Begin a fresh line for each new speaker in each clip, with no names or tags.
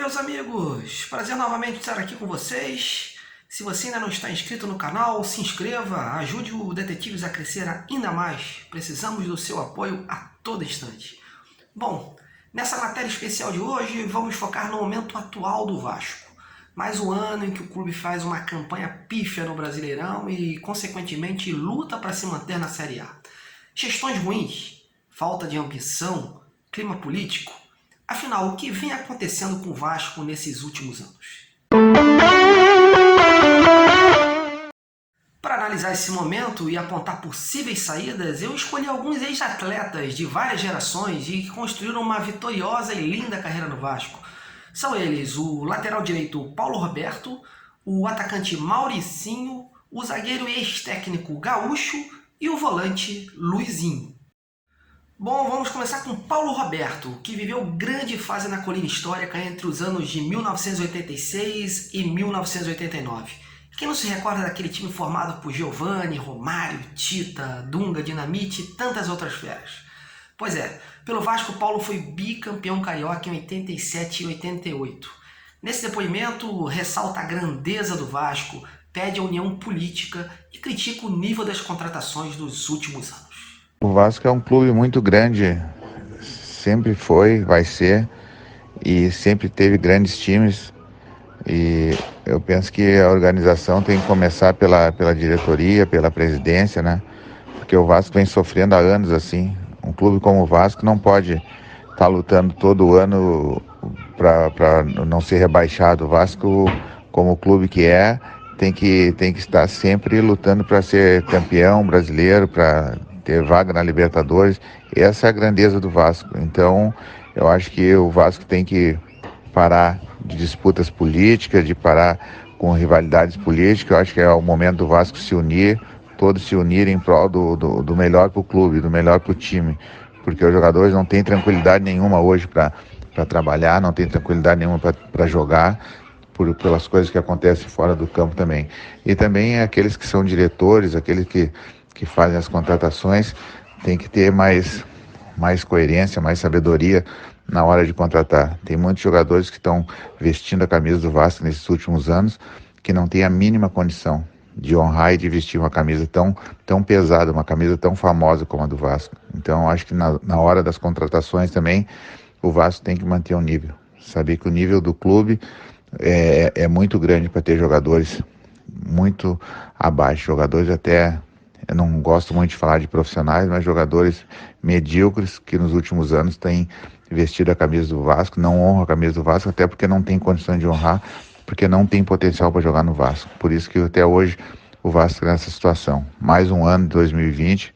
meus amigos! Prazer novamente estar aqui com vocês. Se você ainda não está inscrito no canal, se inscreva, ajude o Detetives a crescer ainda mais. Precisamos do seu apoio a todo instante. Bom, nessa matéria especial de hoje, vamos focar no momento atual do Vasco. Mais um ano em que o clube faz uma campanha pífia no Brasileirão e, consequentemente, luta para se manter na Série A. Gestões ruins, falta de ambição, clima político. Afinal, o que vem acontecendo com o Vasco nesses últimos anos? Para analisar esse momento e apontar possíveis saídas, eu escolhi alguns ex-atletas de várias gerações e que construíram uma vitoriosa e linda carreira no Vasco. São eles o lateral direito Paulo Roberto, o atacante Mauricinho, o zagueiro ex-técnico Gaúcho e o volante Luizinho. Bom, vamos começar com Paulo Roberto, que viveu grande fase na colina histórica entre os anos de 1986 e 1989. Quem não se recorda daquele time formado por Giovani, Romário, Tita, Dunga, Dinamite e tantas outras feras? Pois é, pelo Vasco, Paulo foi bicampeão carioca em 87 e 88. Nesse depoimento, ressalta a grandeza do Vasco, pede a união política e critica o nível das contratações dos últimos anos.
O Vasco é um clube muito grande, sempre foi, vai ser, e sempre teve grandes times. E eu penso que a organização tem que começar pela diretoria, pela presidência, né? Porque o Vasco vem sofrendo há anos assim. Um clube como o Vasco não pode estar lutando todo ano para não ser rebaixado. O Vasco, como o clube que é, tem que estar sempre lutando para ser campeão brasileiro, para ter vaga na Libertadores. Essa é a grandeza do Vasco. Então, eu acho que o Vasco tem que parar de disputas políticas, de parar com rivalidades políticas. Eu acho que é o momento do Vasco se unir, todos se unirem em prol do melhor para o clube, do melhor para o time. Porque os jogadores não têm tranquilidade nenhuma hoje para trabalhar, não têm tranquilidade nenhuma para jogar, pelas coisas que acontecem fora do campo também. E também aqueles que são diretores, aqueles que fazem as contratações, tem que ter mais coerência, mais sabedoria na hora de contratar. Tem muitos jogadores que estão vestindo a camisa do Vasco nesses últimos anos que não têm a mínima condição de honrar e de vestir uma camisa tão pesada, uma camisa tão famosa como a do Vasco. Então, acho que na hora das contratações também, o Vasco tem que manter o nível. Saber que o nível do clube é muito grande para ter jogadores muito abaixo, jogadores até, eu não gosto muito de falar de profissionais, mas jogadores medíocres que nos últimos anos têm vestido a camisa do Vasco, não honram a camisa do Vasco, até porque não tem condição de honrar, porque não tem potencial para jogar no Vasco. Por isso que até hoje o Vasco está nessa situação. Mais um ano de 2020,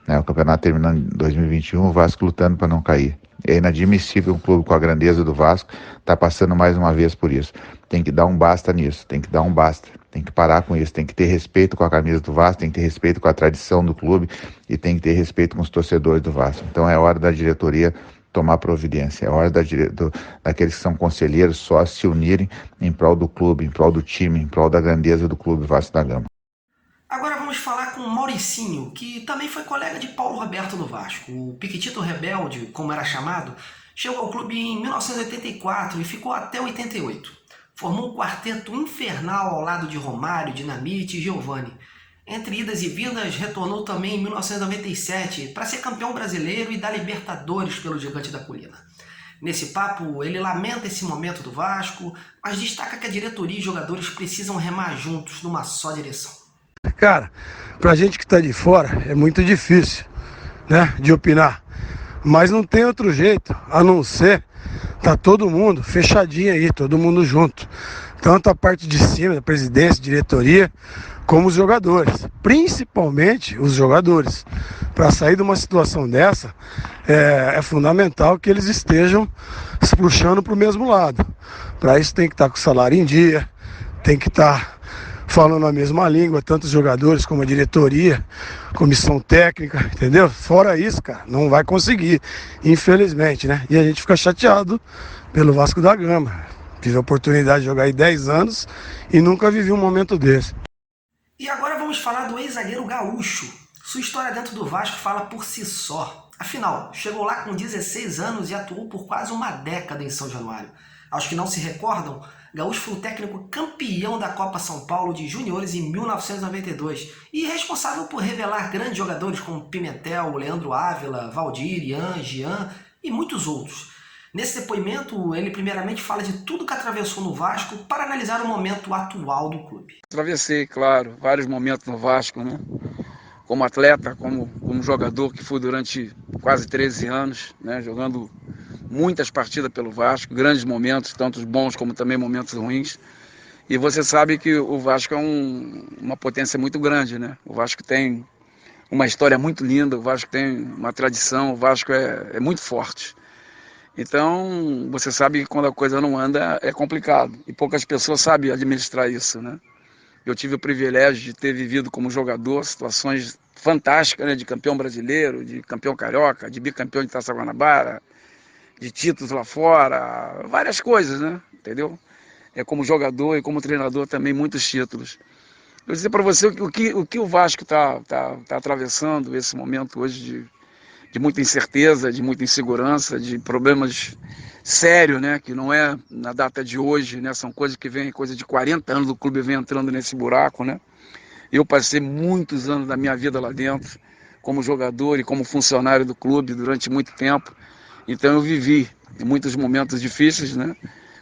né, o campeonato terminando em 2021, o Vasco lutando para não cair. É inadmissível um clube com a grandeza do Vasco estar passando mais uma vez por isso. Tem que dar um basta nisso, tem que dar um basta. Tem que parar com isso, tem que ter respeito com a camisa do Vasco, tem que ter respeito com a tradição do clube e tem que ter respeito com os torcedores do Vasco. Então é hora da diretoria tomar providência, é hora daqueles que são conselheiros só se unirem em prol do clube, em prol do time, em prol da grandeza do clube Vasco da Gama.
Agora vamos falar com o Mauricinho, que também foi colega de Paulo Roberto no Vasco. O Piquitito Rebelde, como era chamado, chegou ao clube em 1984 e ficou até 88. Formou um quarteto infernal ao lado de Romário, Dinamite e Giovani. Entre idas e vindas, retornou também em 1997 para ser campeão brasileiro e da Libertadores pelo Gigante da Colina. Nesse papo, ele lamenta esse momento do Vasco, mas destaca que a diretoria e jogadores precisam remar juntos numa só direção.
Cara, pra gente que tá de fora é muito difícil, né, de opinar. Mas não tem outro jeito, a não ser tá todo mundo fechadinho aí, todo mundo junto. Tanto a parte de cima, da presidência, diretoria, como os jogadores. Principalmente os jogadores. Para sair de uma situação dessa, é fundamental que eles estejam se puxando pro mesmo lado. Para isso tem que estar com o salário em dia, tem que estar falando a mesma língua, tanto os jogadores como a diretoria, comissão técnica, entendeu? Fora isso, cara, não vai conseguir, infelizmente, né? E a gente fica chateado pelo Vasco da Gama. Tive a oportunidade de jogar aí 10 anos e nunca vivi um momento desse.
E agora vamos falar do ex-zagueiro Gaúcho. Sua história dentro do Vasco fala por si só. Afinal, chegou lá com 16 anos e atuou por quase uma década em São Januário. Aos que não se recordam, Gaúcho foi o técnico campeão da Copa São Paulo de Juniores em 1992 e responsável por revelar grandes jogadores como Pimentel, Leandro Ávila, Valdir, Ian, Jean e muitos outros. Nesse depoimento, ele primeiramente fala de tudo que atravessou no Vasco para analisar o momento atual do clube.
Atravessei, claro, vários momentos no Vasco, né? Como atleta, como jogador que fui durante quase 13 anos, né? Jogando muitas partidas pelo Vasco, grandes momentos, tanto bons como também momentos ruins. E você sabe que o Vasco é uma potência muito grande, né? O Vasco tem uma história muito linda, o Vasco tem uma tradição, o Vasco é muito forte. Então, você sabe que quando a coisa não anda, é complicado. E poucas pessoas sabem administrar isso, né? Eu tive o privilégio de ter vivido como jogador situações fantásticas, né? De campeão brasileiro, de campeão carioca, de bicampeão de Taça Guanabara, de títulos lá fora, várias coisas, né? Entendeu? Como jogador e como treinador também muitos títulos. Eu vou dizer para você o que o Vasco tá atravessando esse momento hoje de muita incerteza, de muita insegurança, de problemas sérios, né? Que não é na data de hoje, né? São coisas que vem, coisa de 40 anos do clube vem entrando nesse buraco, né? Eu passei muitos anos da minha vida lá dentro, como jogador e como funcionário do clube durante muito tempo. Então eu vivi muitos momentos difíceis, né?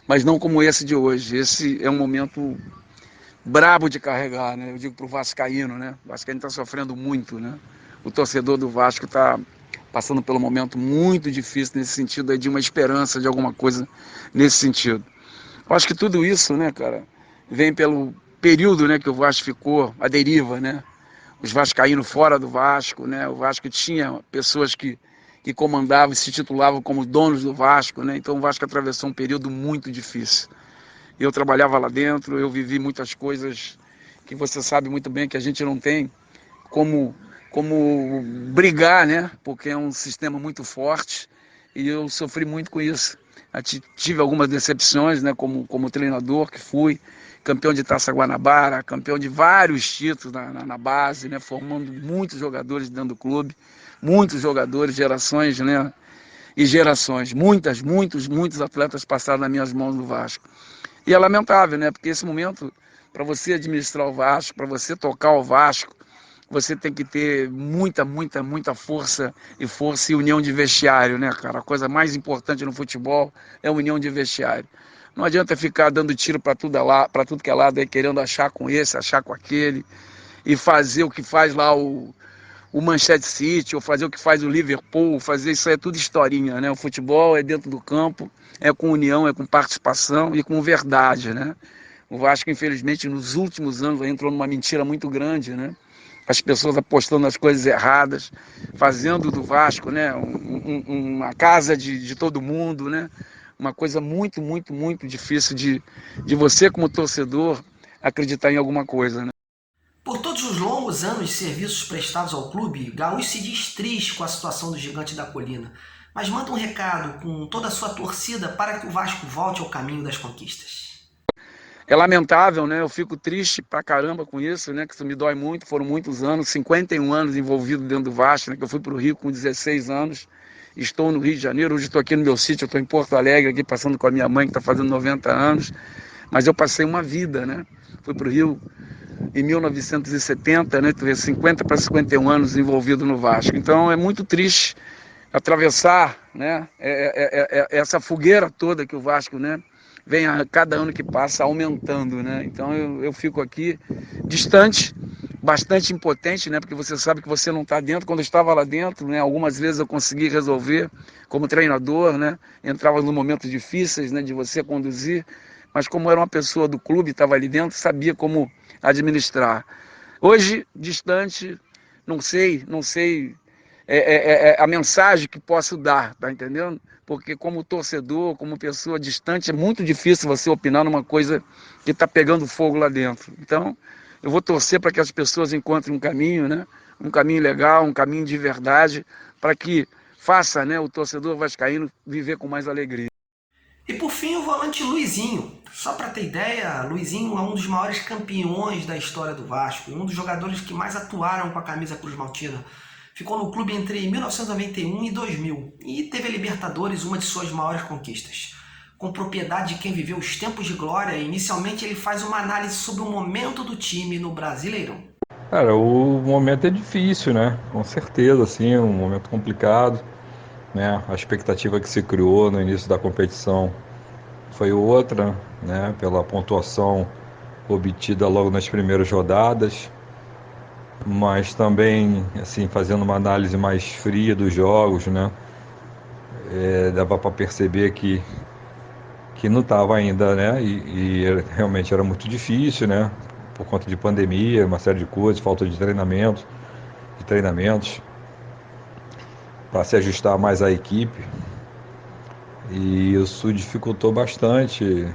Mas não como esse de hoje. Esse é um momento brabo de carregar, né? Eu digo para o vascaíno, né? O vascaíno está sofrendo muito, né? O torcedor do Vasco está passando pelo um momento muito difícil nesse sentido aí de uma esperança de alguma coisa nesse sentido. Eu acho que tudo isso, né, cara, vem pelo período, né, que o Vasco ficou à deriva, né? Os vascaínos fora do Vasco, né? O Vasco tinha pessoas que comandavam e se titulavam como donos do Vasco, né? Então o Vasco atravessou um período muito difícil. Eu trabalhava lá dentro, eu vivi muitas coisas que você sabe muito bem que a gente não tem como brigar, né? Porque é um sistema muito forte e eu sofri muito com isso. Tive algumas decepções, né? Como treinador que fui, campeão de Taça Guanabara, campeão de vários títulos na base, né? Formando muitos jogadores dentro do clube, muitos jogadores, gerações, né? E gerações, muitos atletas passaram nas minhas mãos no Vasco. E é lamentável, né? Porque esse momento, para você administrar o Vasco, para você tocar o Vasco, você tem que ter muita força e união de vestiário, né, cara? A coisa mais importante no futebol é a união de vestiário. Não adianta ficar dando tiro para tudo que é lado, aí, querendo achar com esse, achar com aquele, e fazer o que faz lá o Manchester City, ou fazer o que faz o Liverpool, fazer isso aí é tudo historinha, né? O futebol é dentro do campo, é com união, é com participação e com verdade, né? O Vasco, infelizmente, nos últimos anos entrou numa mentira muito grande, né? As pessoas apostando nas coisas erradas, fazendo do Vasco, né, uma casa de todo mundo, né? Uma coisa muito difícil de você, como torcedor, acreditar em alguma coisa, né?
Por todos os longos anos de serviços prestados ao clube, Gaúcho se diz triste com a situação do Gigante da Colina, mas manda um recado com toda a sua torcida para que o Vasco volte ao caminho das conquistas.
É lamentável, né? Eu fico triste pra caramba com isso, né? Que isso me dói muito. Foram muitos anos, 51 anos envolvido dentro do Vasco, né? Que eu fui pro Rio com 16 anos. Estou no Rio de Janeiro, hoje estou aqui no meu sítio, eu estou em Porto Alegre, aqui passando com a minha mãe, que está fazendo 90 anos. Mas eu passei uma vida, né? Fui pro Rio em 1970, né? 50 para 51 anos envolvido no Vasco. Então é muito triste atravessar, né? Essa fogueira toda que o Vasco, né? Vem a cada ano que passa aumentando, né? Então eu fico aqui distante, bastante impotente, né? Porque você sabe que você não está dentro. Quando eu estava lá dentro, né? Algumas vezes eu consegui resolver como treinador, né? Entrava nos momentos difíceis, né? De você conduzir, mas como era uma pessoa do clube, estava ali dentro, sabia como administrar. Hoje, distante, não sei a mensagem que posso dar, tá entendendo? Porque como torcedor, como pessoa distante, é muito difícil você opinar numa coisa que está pegando fogo lá dentro. Então, eu vou torcer para que as pessoas encontrem um caminho, né? Um caminho legal, um caminho de verdade, para que faça, né, o torcedor vascaíno viver com mais alegria.
E por fim, o volante Luizinho. Só para ter ideia, Luizinho é um dos maiores campeões da história do Vasco, um dos jogadores que mais atuaram com a camisa cruz-maltina. Ficou no clube entre 1991 e 2000 e teve a Libertadores, uma de suas maiores conquistas. com propriedade de quem viveu os tempos de glória. Inicialmente ele faz uma análise sobre o momento do time no Brasileirão.
Cara, o momento é difícil, né? Com certeza, assim, um momento complicado, né? A expectativa que se criou no início da competição foi outra, né? Pela pontuação obtida logo nas primeiras rodadas, mas também, assim, fazendo uma análise mais fria dos jogos, né? Dava para perceber que não estava ainda, né? Realmente era muito difícil, né? Por conta de pandemia, uma série de coisas, falta de treinamentos para se ajustar mais à equipe. E isso dificultou bastante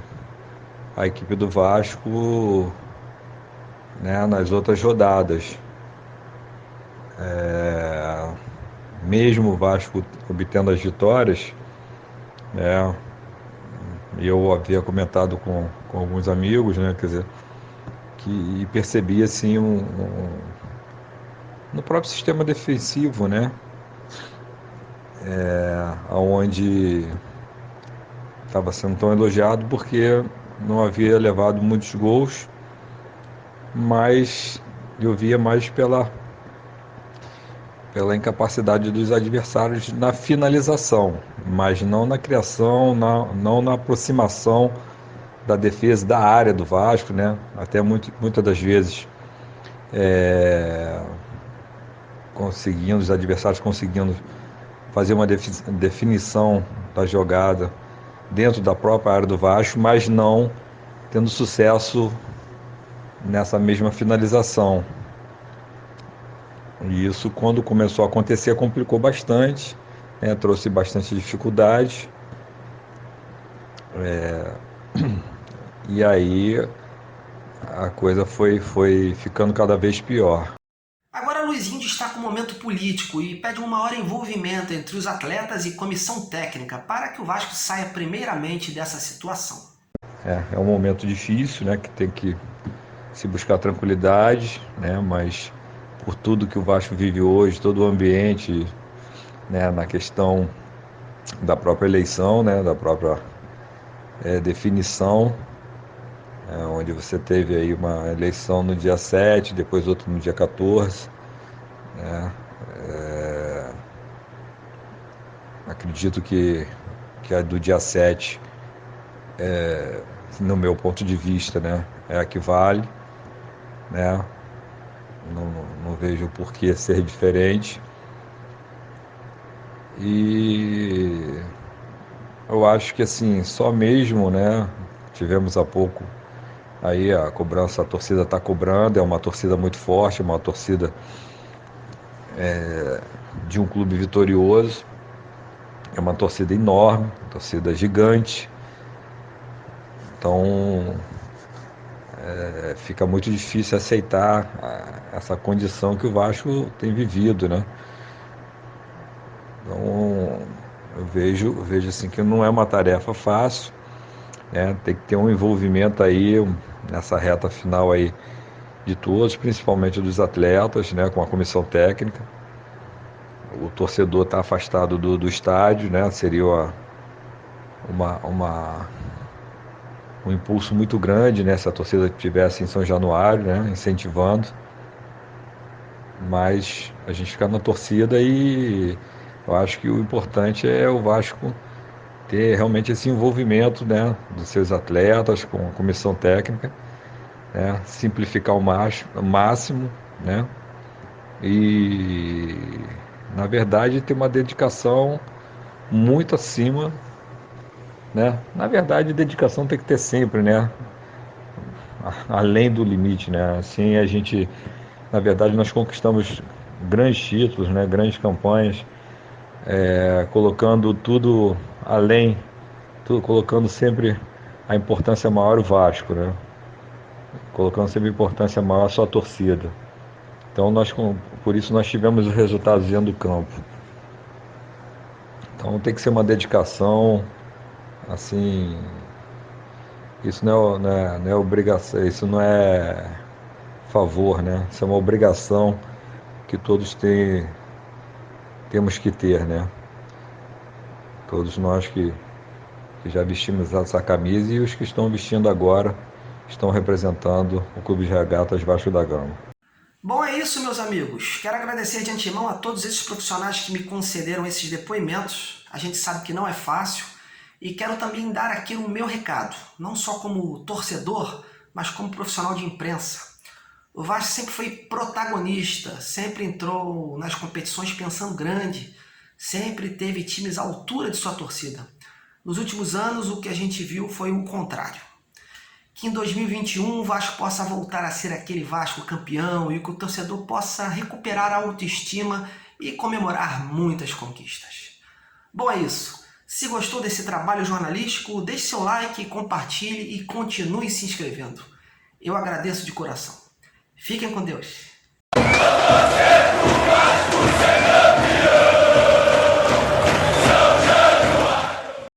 a equipe do Vasco, né, nas outras rodadas. Mesmo o Vasco obtendo as vitórias, né, eu havia comentado com alguns amigos, né, quer dizer, que percebia assim no próprio sistema defensivo, né, onde estava sendo tão elogiado porque não havia levado muitos gols, mas eu via mais pela incapacidade dos adversários na finalização, mas não na criação, não na aproximação da defesa da área do Vasco, né? Até muitas das vezes os adversários conseguindo fazer uma definição da jogada dentro da própria área do Vasco, mas não tendo sucesso nessa mesma finalização. E isso, quando começou a acontecer, complicou bastante, né? Trouxe bastante dificuldade. E aí a coisa foi ficando cada vez pior.
Agora Luizinho destaca um momento político e pede um maior envolvimento entre os atletas e comissão técnica para que o Vasco saia primeiramente dessa situação.
É um momento difícil, né? Que tem que se buscar tranquilidade, né? Mas por tudo que o Vasco vive hoje, todo o ambiente, né? Na questão da própria eleição, né? Da própria definição, onde você teve aí uma eleição no dia 7, depois outra no dia 14, né? Acredito que a do dia 7, no meu ponto de vista, né, é a que vale, né? Não vejo por que ser diferente. E eu acho que assim, só mesmo, né, tivemos há pouco aí a cobrança, a torcida está cobrando, é uma torcida muito forte, uma torcida de um clube vitorioso, é uma torcida enorme, torcida gigante. Então fica muito difícil aceitar essa condição que o Vasco tem vivido, né? Então eu vejo assim que não é uma tarefa fácil, né? Tem que ter um envolvimento aí nessa reta final aí de todos, principalmente dos atletas, né? Com a comissão técnica. O torcedor está afastado do estádio, né? Seria um impulso muito grande, né? Se a torcida estivesse em São Januário, né? Incentivando. Mas a gente fica na torcida e eu acho que o importante é o Vasco ter realmente esse envolvimento, né? Dos seus atletas com a comissão técnica, né? Simplificar o máximo, né? E na verdade ter uma dedicação muito acima, né? Na verdade, dedicação tem que ter sempre, né? Além do limite, né? Assim a gente, na verdade, nós conquistamos grandes títulos, né? Grandes campanhas, colocando tudo além, colocando sempre a importância maior o Vasco, né? Colocando sempre a importância maior a sua torcida. Então por isso nós tivemos os resultados dentro do campo. Então tem que ser uma dedicação, assim, isso não é obrigação, isso não é favor, né? Isso é uma obrigação que todos temos que ter, né? Todos nós que que já vestimos essa camisa, e os que estão vestindo agora estão representando o Clube de Regatas Vasco da Gama.
Bom, é isso, meus amigos. Quero agradecer de antemão a todos esses profissionais que me concederam esses depoimentos. A gente sabe que não é fácil. E quero também dar aqui o meu recado, não só como torcedor, mas como profissional de imprensa. O Vasco sempre foi protagonista, sempre entrou nas competições pensando grande, sempre teve times à altura de sua torcida. Nos últimos anos, o que a gente viu foi o contrário. Que em 2021 o Vasco possa voltar a ser aquele Vasco campeão e que o torcedor possa recuperar a autoestima e comemorar muitas conquistas. Bom, é isso. Se gostou desse trabalho jornalístico, deixe seu like, compartilhe e continue se inscrevendo. Eu agradeço de coração. Fiquem com Deus.